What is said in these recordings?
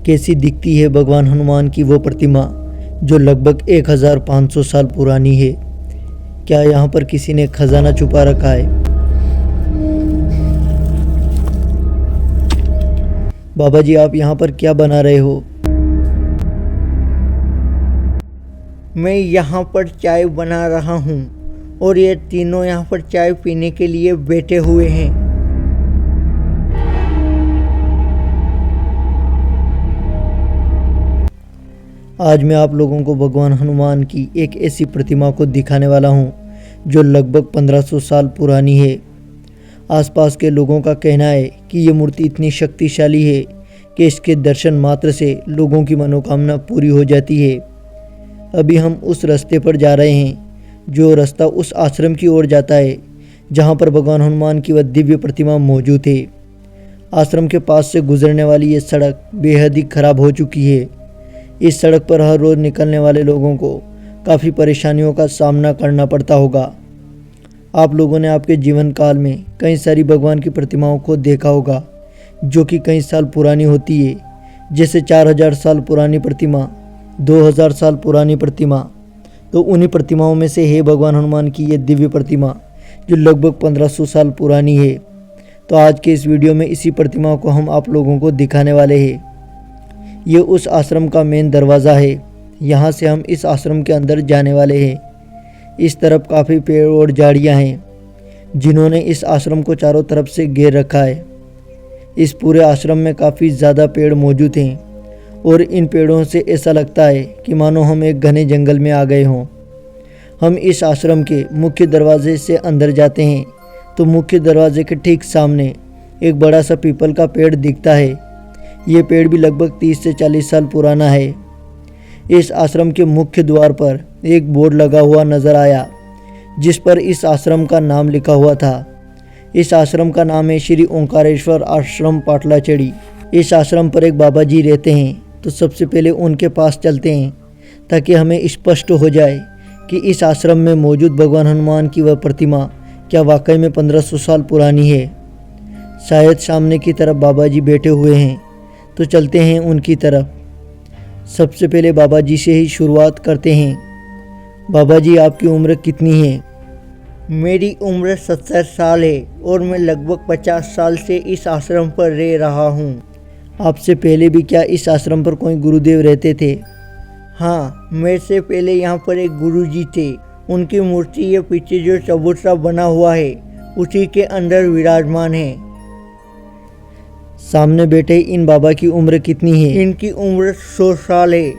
कैसी दिखती है भगवान हनुमान की वो प्रतिमा जो लगभग 1500 साल पुरानी है। क्या यहाँ पर किसी ने खजाना छुपा रखा है? बाबा जी, आप यहाँ पर क्या बना रहे हो? मैं यहाँ पर चाय बना रहा हूँ और ये तीनों यहाँ पर चाय पीने के लिए बैठे हुए हैं। आज मैं आप लोगों को भगवान हनुमान की एक ऐसी प्रतिमा को दिखाने वाला हूँ जो लगभग 1500 साल पुरानी है। आसपास के लोगों का कहना है कि ये मूर्ति इतनी शक्तिशाली है कि इसके दर्शन मात्र से लोगों की मनोकामना पूरी हो जाती है। अभी हम उस रास्ते पर जा रहे हैं जो रास्ता उस आश्रम की ओर जाता है जहाँ पर भगवान हनुमान की वह दिव्य प्रतिमा मौजूद है। आश्रम के पास से गुजरने वाली ये सड़क बेहद ही खराब हो चुकी है। इस सड़क पर हर रोज़ निकलने वाले लोगों को काफ़ी परेशानियों का सामना करना पड़ता होगा। आप लोगों ने आपके जीवन काल में कई सारी भगवान की प्रतिमाओं को देखा होगा जो कि कई साल पुरानी होती है, जैसे 4000 साल पुरानी प्रतिमा, 2000 साल पुरानी प्रतिमा। तो उन्हीं प्रतिमाओं में से है भगवान हनुमान की ये दिव्य प्रतिमा जो लगभग 1500 साल पुरानी है। तो आज के इस वीडियो में इसी प्रतिमा को हम आप लोगों को दिखाने वाले हैं। ये उस आश्रम का मेन दरवाज़ा है। यहाँ से हम इस आश्रम के अंदर जाने वाले हैं। इस तरफ काफ़ी पेड़ और झाड़ियाँ हैं जिन्होंने इस आश्रम को चारों तरफ से घेर रखा है। इस पूरे आश्रम में काफ़ी ज़्यादा पेड़ मौजूद हैं और इन पेड़ों से ऐसा लगता है कि मानो हम एक घने जंगल में आ गए हों। हम इस आश्रम के मुख्य दरवाजे से अंदर जाते हैं तो मुख्य दरवाजे के ठीक सामने एक बड़ा सा पीपल का पेड़ दिखता है। ये पेड़ भी लगभग 30 से 40 साल पुराना है। इस आश्रम के मुख्य द्वार पर एक बोर्ड लगा हुआ नज़र आया जिस पर इस आश्रम का नाम लिखा हुआ था। इस आश्रम का नाम है श्री ओंकारेश्वर आश्रम पाटलाचेड़ी। इस आश्रम पर एक बाबा जी रहते हैं, तो सबसे पहले उनके पास चलते हैं ताकि हमें स्पष्ट हो जाए कि इस आश्रम में मौजूद भगवान हनुमान की वह प्रतिमा क्या वाकई में 1500 साल पुरानी है। शायद सामने की तरफ बाबा जी बैठे हुए हैं, तो चलते हैं उनकी तरफ। सबसे पहले बाबा जी से ही शुरुआत करते हैं। बाबा जी, आपकी उम्र कितनी है? मेरी उम्र 70 साल है और मैं लगभग 50 साल से इस आश्रम पर रह रहा हूँ। आपसे पहले भी क्या इस आश्रम पर कोई गुरुदेव रहते थे? हाँ, मेरे से पहले यहाँ पर एक गुरुजी थे। उनकी मूर्ति ये पीछे जो चबूतरा बना हुआ है उसी के अंदर विराजमान है। सामने बैठे इन बाबा की उम्र कितनी है? इनकी उम्र 100 साल है।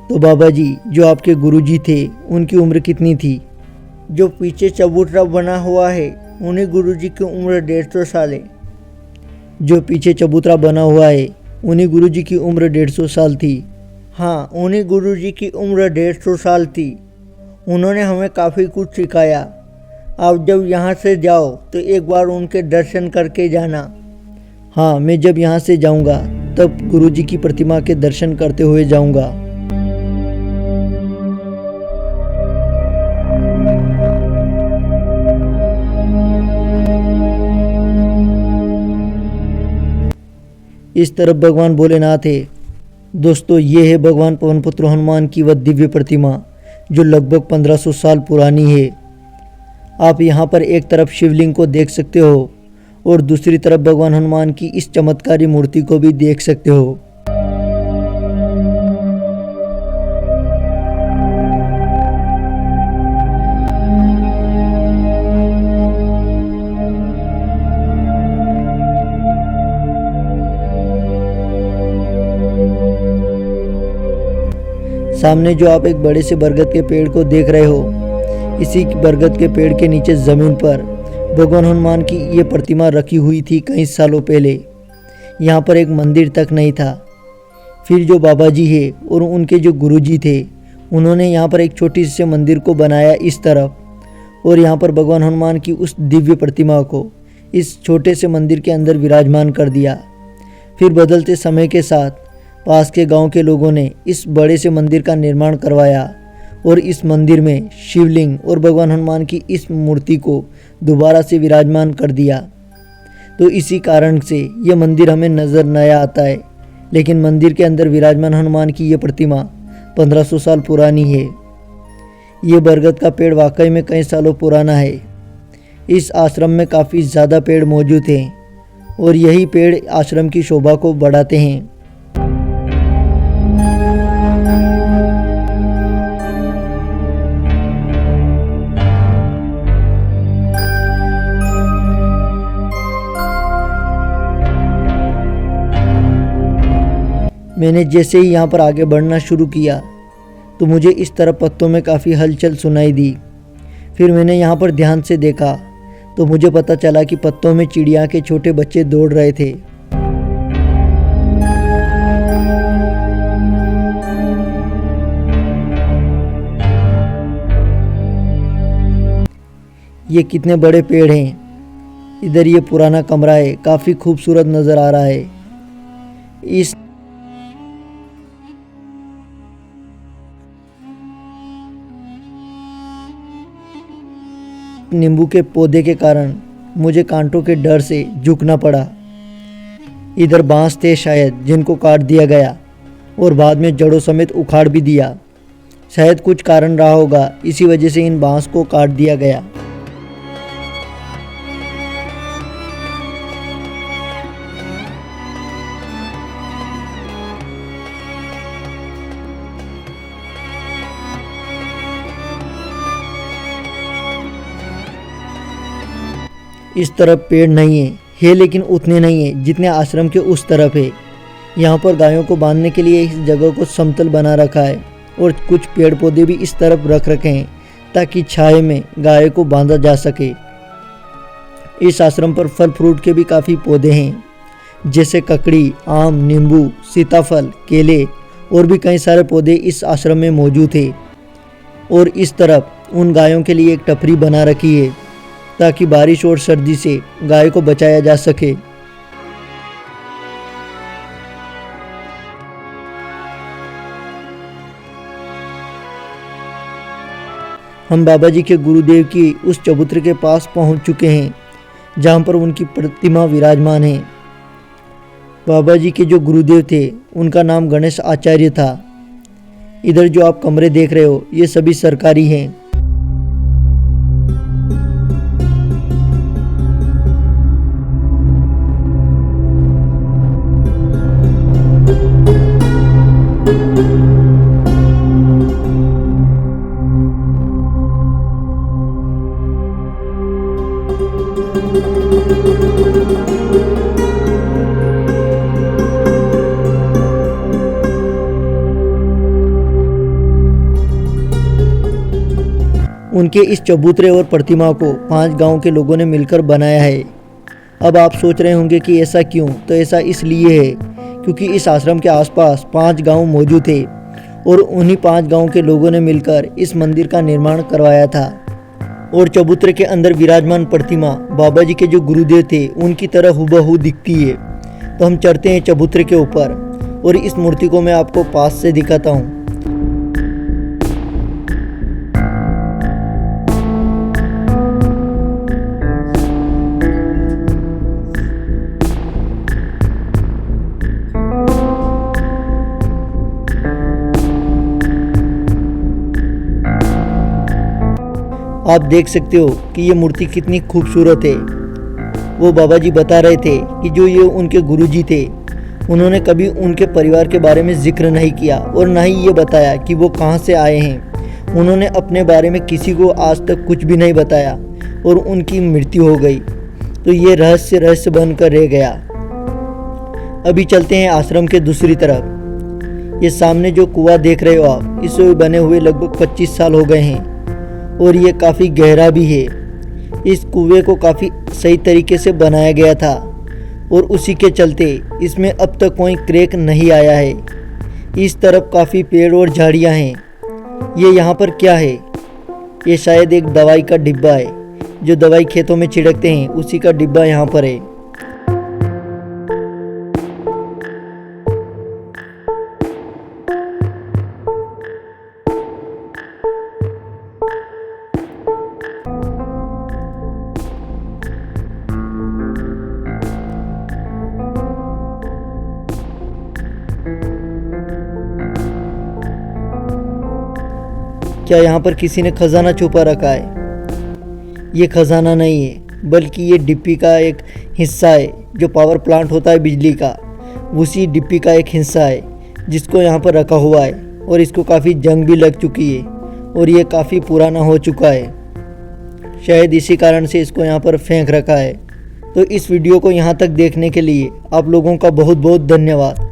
तो बाबा जी जो आपके गुरुजी थे उनकी उम्र कितनी थी? जो पीछे चबूतरा बना हुआ है उन्हीं गुरुजी की उम्र 150 साल है। जो पीछे चबूतरा बना हुआ है उन्हीं गुरुजी की उम्र 150 साल थी? हाँ, उन्हीं गुरुजी की उम्र 150 साल थी। उन्होंने हमें काफ़ी कुछ सिखाया। आप जब यहाँ से जाओ तो एक बार उनके दर्शन करके जाना। हाँ, मैं जब यहाँ से जाऊँगा तब गुरुजी की प्रतिमा के दर्शन करते हुए जाऊँगा। इस तरफ भगवान भोलेनाथ है। दोस्तों, ये है भगवान पवनपुत्र हनुमान की वह दिव्य प्रतिमा जो लगभग 1500 साल पुरानी है। आप यहाँ पर एक तरफ शिवलिंग को देख सकते हो और दूसरी तरफ भगवान हनुमान की इस चमत्कारी मूर्ति को भी देख सकते हो। सामने जो आप एक बड़े से बरगद के पेड़ को देख रहे हो, इसी बरगद के पेड़ के नीचे ज़मीन पर भगवान हनुमान की ये प्रतिमा रखी हुई थी कई सालों पहले। यहाँ पर एक मंदिर तक नहीं था। फिर जो बाबा जी है और उनके जो गुरुजी थे उन्होंने यहाँ पर एक छोटी से मंदिर को बनाया इस तरफ, और यहाँ पर भगवान हनुमान की उस दिव्य प्रतिमा को इस छोटे से मंदिर के अंदर विराजमान कर दिया। फिर बदलते समय के साथ पास के गांव के लोगों ने इस बड़े से मंदिर का निर्माण करवाया और इस मंदिर में शिवलिंग और भगवान हनुमान की इस मूर्ति को दोबारा से विराजमान कर दिया। तो इसी कारण से ये मंदिर हमें नज़र नया आता है। लेकिन मंदिर के अंदर विराजमान हनुमान की ये प्रतिमा 1500 साल पुरानी है। ये बरगद का पेड़ वाकई में कई सालों पुराना है। इस आश्रम में काफ़ी ज़्यादा पेड़ मौजूद हैं और यही पेड़ आश्रम की शोभा को बढ़ाते हैं। मैंने जैसे ही यहाँ पर आगे बढ़ना शुरू किया तो मुझे इस तरफ पत्तों में काफ़ी हलचल सुनाई दी। फिर मैंने यहाँ पर ध्यान से देखा तो मुझे पता चला कि पत्तों में चिड़िया के छोटे बच्चे दौड़ रहे थे। ये कितने बड़े पेड़ हैं। इधर ये पुराना कमरा है, काफ़ी खूबसूरत नज़र आ रहा है। इस नींबू के पौधे के कारण मुझे कांटों के डर से झुकना पड़ा। इधर बांस थे शायद जिनको काट दिया गया और बाद में जड़ों समेत उखाड़ भी दिया। शायद कुछ कारण रहा होगा, इसी वजह से इन बांस को काट दिया गया। इस तरफ पेड़ नहीं है लेकिन उतने नहीं है जितने आश्रम के उस तरफ है। यहाँ पर गायों को बांधने के लिए इस जगह को समतल बना रखा है और कुछ पेड़ पौधे भी इस तरफ रख रखे हैं ताकि छाए में गाय को बांधा जा सके। इस आश्रम पर फल फ्रूट के भी काफ़ी पौधे हैं जैसे ककड़ी, आम, नींबू, सीताफल, केले और भी कई सारे पौधे इस आश्रम में मौजूद है। और इस तरफ उन गायों के लिए एक टपरी बना रखी है ताकि बारिश और सर्दी से गाय को बचाया जा सके। हम बाबा जी के गुरुदेव की उस चबूतरे के पास पहुंच चुके हैं जहां पर उनकी प्रतिमा विराजमान है। बाबा जी के जो गुरुदेव थे उनका नाम गणेश आचार्य था। इधर जो आप कमरे देख रहे हो ये सभी सरकारी हैं। उनके इस चबूतरे और प्रतिमा को 5 गांव के लोगों ने मिलकर बनाया है। अब आप सोच रहे होंगे कि ऐसा क्यों? तो ऐसा इसलिए है क्योंकि इस आश्रम के आसपास 5 गांव मौजूद थे और उन्हीं 5 गांव के लोगों ने मिलकर इस मंदिर का निर्माण करवाया था। और चबूतरे के अंदर विराजमान प्रतिमा बाबा जी के जो गुरुदेव थे उनकी तरह हूबहू दिखती है। तो हम चढ़ते हैं चबूतरे के ऊपर और इस मूर्ति को मैं आपको पास से दिखाता हूँ। आप देख सकते हो कि ये मूर्ति कितनी खूबसूरत है। वो बाबा जी बता रहे थे कि जो ये उनके गुरुजी थे उन्होंने कभी उनके परिवार के बारे में जिक्र नहीं किया और ना ही ये बताया कि वो कहाँ से आए हैं। उन्होंने अपने बारे में किसी को आज तक कुछ भी नहीं बताया और उनकी मृत्यु हो गई। तो ये रहस्य बनकर रह गया। अभी चलते हैं आश्रम के दूसरी तरफ। ये सामने जो कुआं देख रहे हो आप, इसे बने हुए लगभग 25 साल हो गए हैं और ये काफ़ी गहरा भी है। इस कुएं को काफ़ी सही तरीके से बनाया गया था और उसी के चलते इसमें अब तक कोई क्रैक नहीं आया है। इस तरफ काफ़ी पेड़ और झाड़ियाँ हैं। ये यहाँ पर क्या है? ये शायद एक दवाई का डिब्बा है। जो दवाई खेतों में छिड़कते हैं उसी का डिब्बा यहाँ पर है। क्या यहाँ पर किसी ने खजाना छुपा रखा है? ये खजाना नहीं है, बल्कि ये डिप्पी का एक हिस्सा है। जो पावर प्लांट होता है बिजली का, उसी डिप्पी का एक हिस्सा है जिसको यहाँ पर रखा हुआ है। और इसको काफ़ी जंग भी लग चुकी है और ये काफ़ी पुराना हो चुका है। शायद इसी कारण से इसको यहाँ पर फेंक रखा है। तो इस वीडियो को यहाँ तक देखने के लिए आप लोगों का बहुत बहुत धन्यवाद।